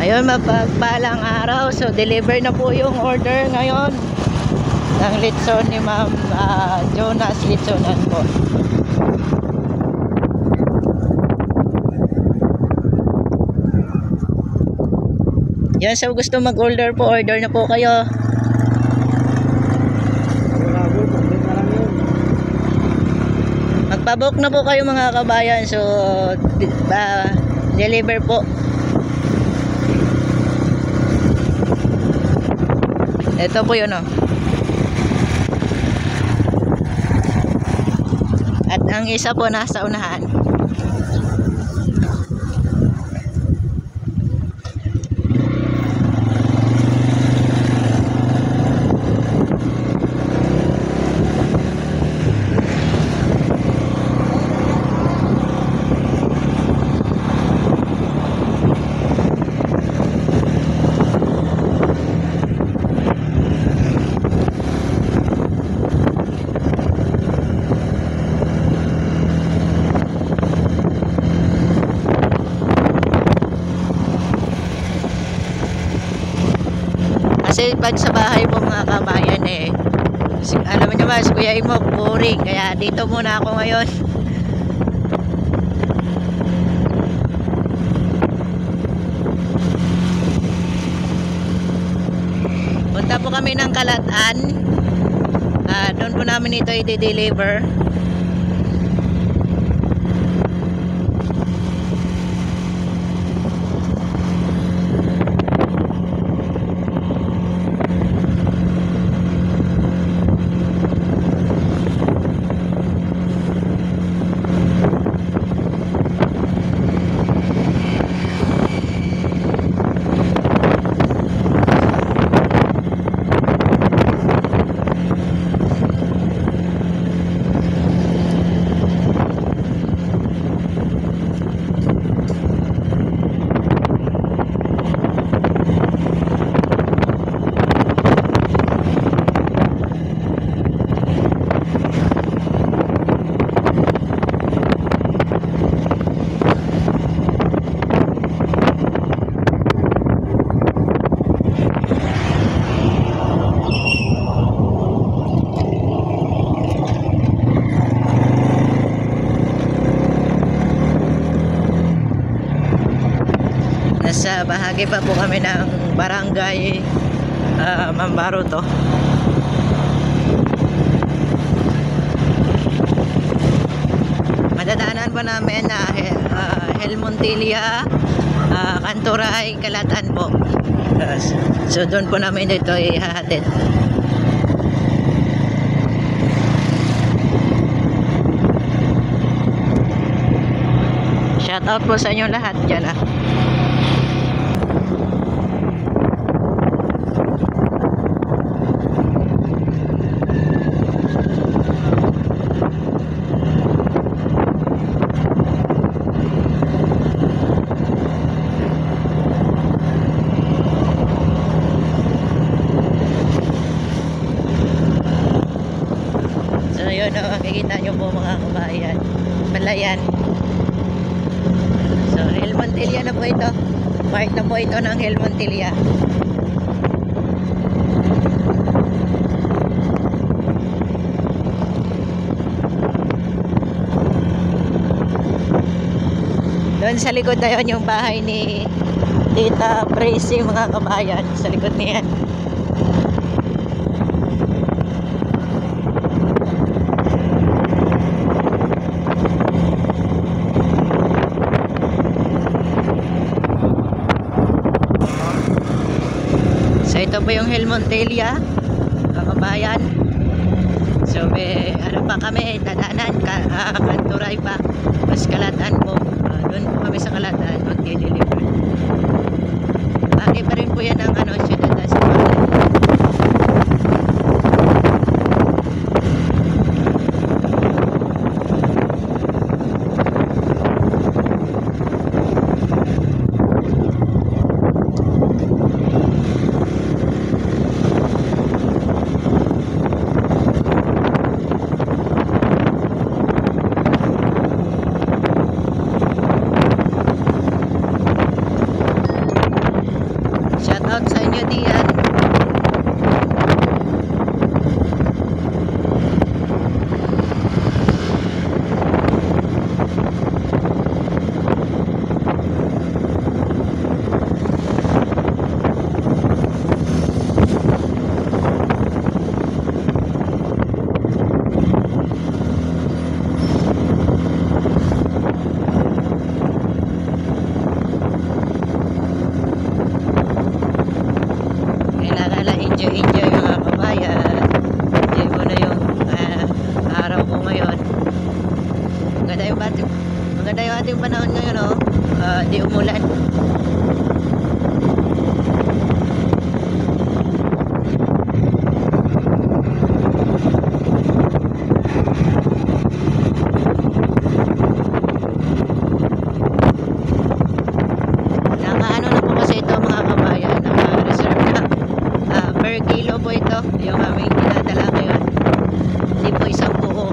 Ayun, mapagpalang araw. So, deliver na po yung order ngayon ng litson ni Ma'am Jonas Litsonan po. Yan, so gusto mag-order po, order na po kayo. Magpabook na po kayo mga kabayan. So, deliver po. Ito po yun, oh. At ang isa po nasa unahan. Kasi pag sa bahay po mga kabayan alam niyo ba, si Kuya Imo boring, kaya dito muna ako ngayon. Punta po kami ng Kalatan, doon po namin ito i-deliver. Nasa bahagi pa po kami ng barangay Mambaruto. Madadaanan po namin na Helmontilla, Kanturay, Kalatan po. So doon po namin ito ihahatid. Shout out po sa inyo lahat dyan . So yun, makikita nyo po mga kabayan, Palayan. So Helmontilla na po ito, part na po ito ng Helmontilla. Doon sa likod na yun yung bahay ni Tita Praising mga kabayan, sa likod niyan. So ito po yung Helmontilla mga kabayan. So ano pa kami, dadaanan Kanturay pa, mas Kalatan po. Doon po kami sa Kalatan, mag-deliver. Bakit pa rin po yan ang Ciudad Nacional. di umulan. Nakaano na po kasi ito mga kabayan, naka-reserve na. Per kilo po ito, yung aming dinadala ngayon. Hindi po isang buo.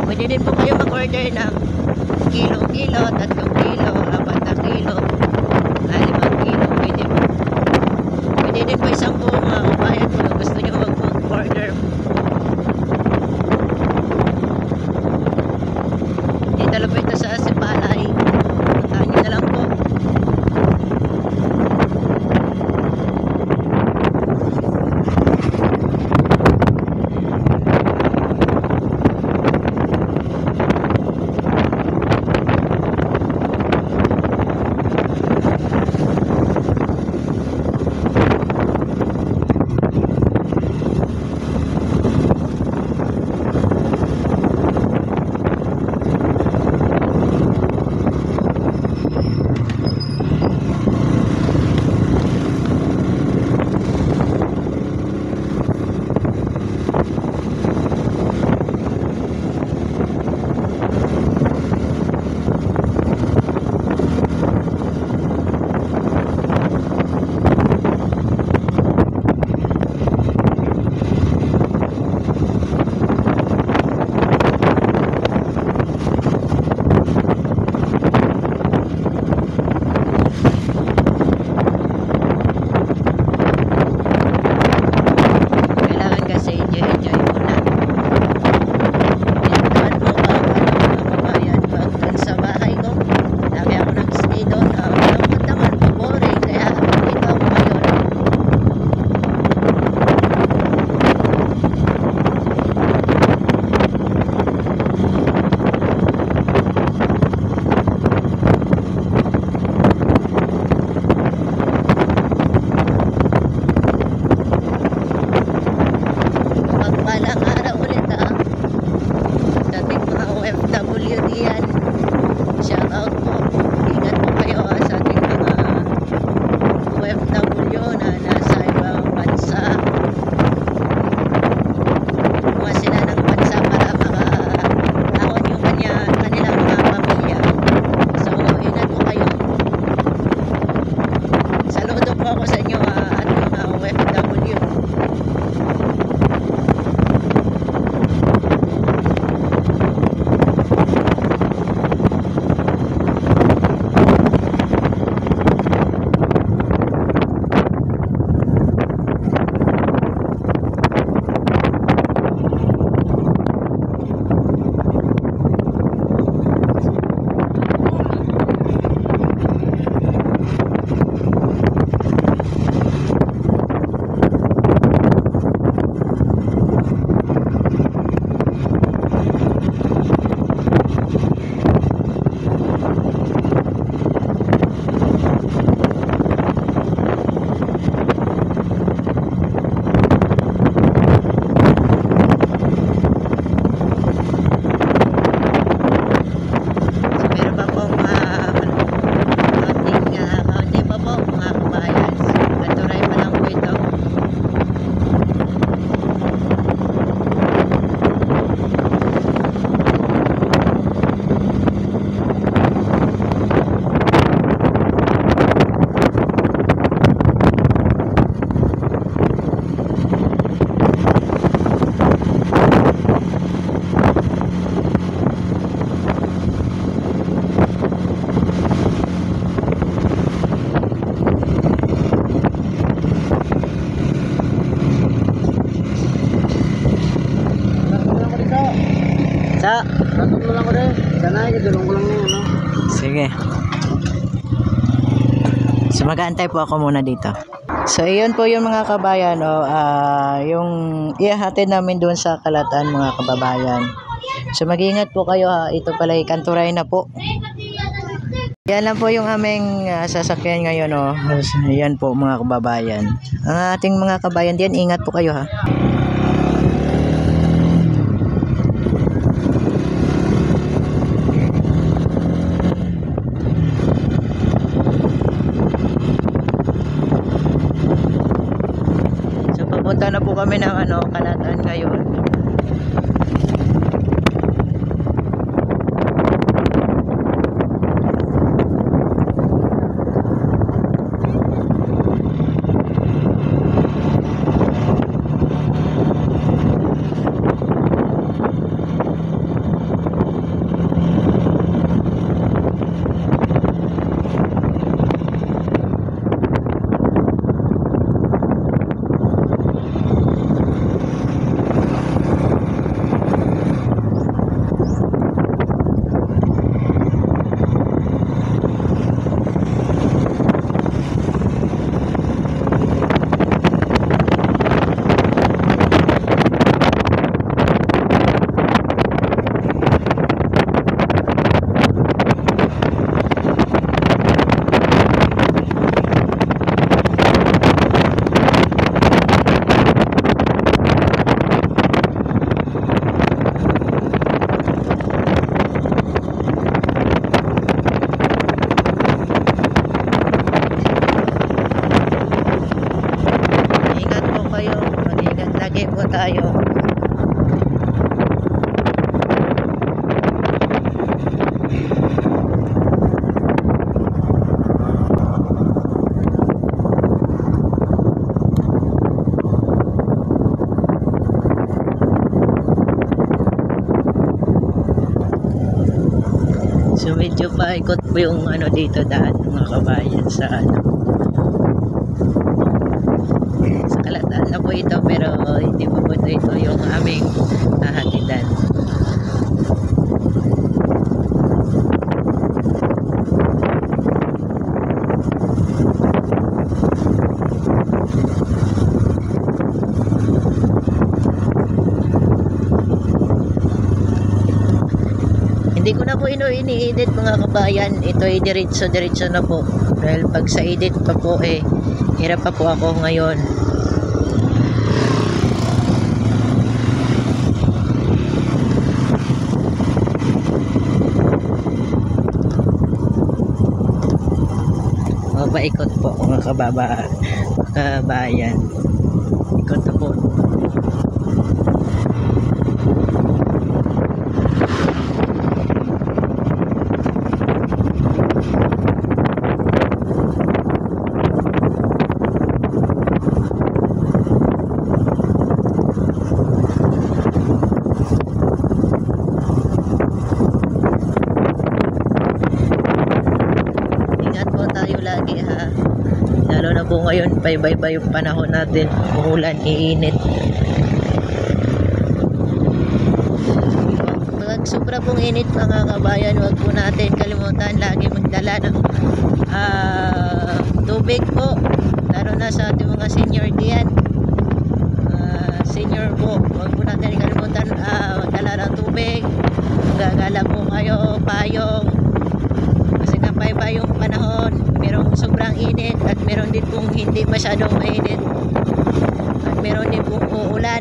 Pwede din po kayo mag-order ng kilo-kilo, 3 kilo, 4 na kilo, 5 kilo, pwede po. Pwede din po isang buo mga kabayan kung gusto nyo mag-order. Dito lang po ito sa Sipalay. Puntahan nyo na lang po. Sa? Tatlo lang ko rin. Sana idulong ko lang na yun, no? Sige. So mag-aantay po ako muna dito. So iyon po yung mga kabayan, no? Yung ihahatid namin doon sa Kalatan mga kababayan. So mag-ingat po kayo ha. Ito pala Kanturay na po. Yan lang po yung aming sasakyan ngayon, no? Yan po mga kababayan. Ang ating mga kabayan diyan, ingat po kayo ha. papunta na po kami ng Kalatan ngayon. Lagi po tayo. So medyo paikot po yung dito daan mga kabayan sa sa Kalatan na po ito, pero hindi po ito yung aming hahatidan. Hindi ko na po ini-edit mga kabayan. Ito ay diretso na po. Dahil pag sa edit pa po hirap pa po ako ngayon. Paikot po mga kabayan. Ikot na po. Lagi ha, lalo na po ngayon paiba-iba yung panahon natin, uulan, iinit. Pag sobra pong init mga kabayan, wag po natin kalimutan lagi magdala ng tubig po, lalo na sa ating mga senior diyan. Senior po, wag po natin kalimutan magdala ng tubig. Gagala po kayo, payong, kasi napaiba yung panahon. Merong sobrang init at meron din pong hindi masyadong mainit at meron din pong uulan.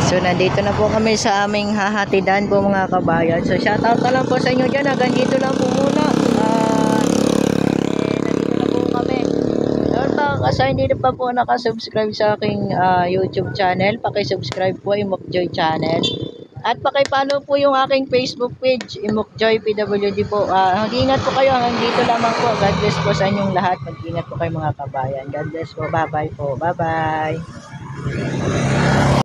So nandito na po kami sa aming hahatidan po mga kabayan. So shoutout na lang po sa inyo dyan. Hanggang dito lang po muna. Nandito na po kami. Kasi hindi na pa po nakasubscribe sa aking YouTube channel, pakisubscribe po Imokjoy channel. At pakipollow po yung aking Facebook page, Imokjoy PWD po. Mag-ingat po kayo, hanggang dito lamang po. God bless po sa inyong lahat. Mag-ingat po kayo mga kabayan. God bless po. Bye-bye po. Bye-bye.